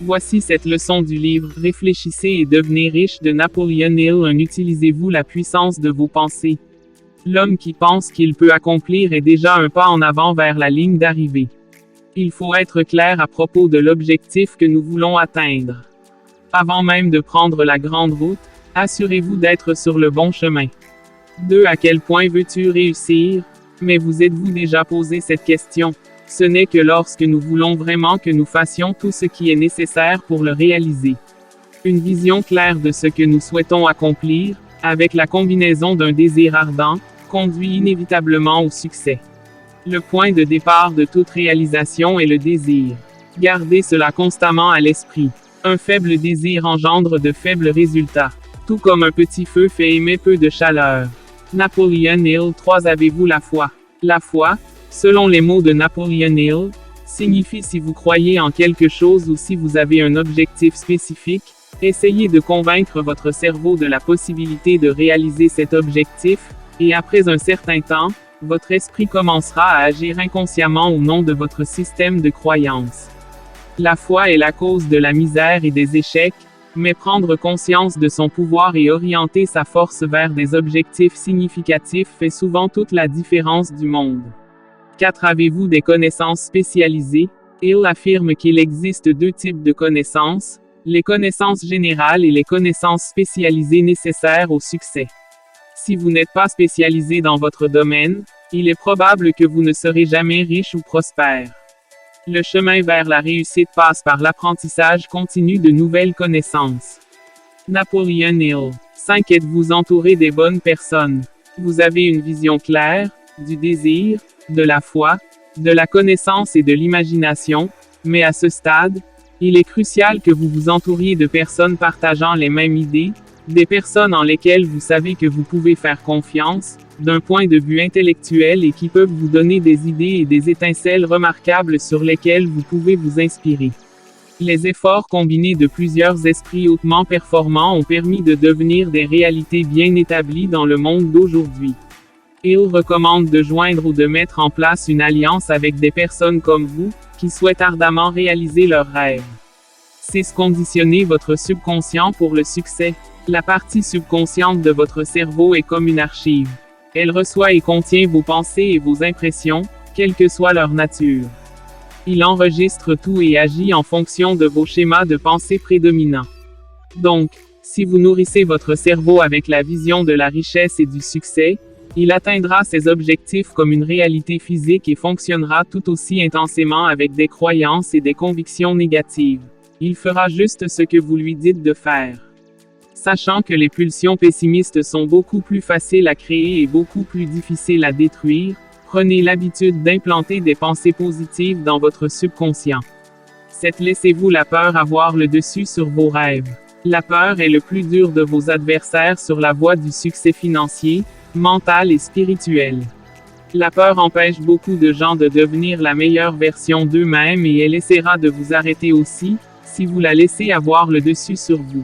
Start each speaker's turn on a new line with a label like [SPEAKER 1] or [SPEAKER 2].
[SPEAKER 1] Voici cette leçon du livre « Réfléchissez et devenez riche » de Napoleon Hill. Utilisez-vous la puissance de vos pensées. L'homme qui pense qu'il peut accomplir est déjà un pas en avant vers la ligne d'arrivée. Il faut être clair à propos de l'objectif que nous voulons atteindre. Avant même de prendre la grande route, assurez-vous d'être sur le bon chemin. 2. À quel point veux-tu réussir? Mais vous êtes-vous déjà posé cette question? Ce n'est que lorsque nous voulons vraiment que nous fassions tout ce qui est nécessaire pour le réaliser. Une vision claire de ce que nous souhaitons accomplir, avec la combinaison d'un désir ardent, conduit inévitablement au succès. Le point de départ de toute réalisation est le désir. Gardez cela constamment à l'esprit. Un faible désir engendre de faibles résultats. Tout comme un petit feu fait aimer peu de chaleur. Napoleon Hill. 3. Avez-vous la foi? La foi, selon les mots de Napoleon Hill, signifie si vous croyez en quelque chose ou si vous avez un objectif spécifique, essayez de convaincre votre cerveau de la possibilité de réaliser cet objectif, et après un certain temps, votre esprit commencera à agir inconsciemment au nom de votre système de croyances. La foi est la cause de la misère et des échecs, mais prendre conscience de son pouvoir et orienter sa force vers des objectifs significatifs fait souvent toute la différence du monde. 4. Avez-vous des connaissances spécialisées? Hill affirme qu'il existe 2 types de connaissances, les connaissances générales et les connaissances spécialisées nécessaires au succès. Si vous n'êtes pas spécialisé dans votre domaine, il est probable que vous ne serez jamais riche ou prospère. Le chemin vers la réussite passe par l'apprentissage continu de nouvelles connaissances. Napoleon Hill. 5. Êtes-vous entouré des bonnes personnes? Vous avez une vision claire, du désir, de la foi, de la connaissance et de l'imagination, mais à ce stade, il est crucial que vous vous entouriez de personnes partageant les mêmes idées, des personnes en lesquelles vous savez que vous pouvez faire confiance, d'un point de vue intellectuel et qui peuvent vous donner des idées et des étincelles remarquables sur lesquelles vous pouvez vous inspirer. Les efforts combinés de plusieurs esprits hautement performants ont permis de devenir des réalités bien établies dans le monde d'aujourd'hui. Hill recommande de joindre ou de mettre en place une alliance avec des personnes comme vous, qui souhaitent ardemment réaliser leurs rêves. 6. Conditionnez votre subconscient pour le succès. La partie subconsciente de votre cerveau est comme une archive. Elle reçoit et contient vos pensées et vos impressions, quelle que soit leur nature. Il enregistre tout et agit en fonction de vos schémas de pensée prédominants. Donc, si vous nourrissez votre cerveau avec la vision de la richesse et du succès, il atteindra ses objectifs comme une réalité physique et fonctionnera tout aussi intensément avec des croyances et des convictions négatives. Il fera juste ce que vous lui dites de faire. Sachant que les pulsions pessimistes sont beaucoup plus faciles à créer et beaucoup plus difficiles à détruire, prenez l'habitude d'implanter des pensées positives dans votre subconscient. 7. Laissez-vous la peur avoir le dessus sur vos rêves. La peur est le plus dur de vos adversaires sur la voie du succès financier, mental et spirituel. La peur empêche beaucoup de gens de devenir la meilleure version d'eux-mêmes et elle essaiera de vous arrêter aussi, si vous la laissez avoir le dessus sur vous.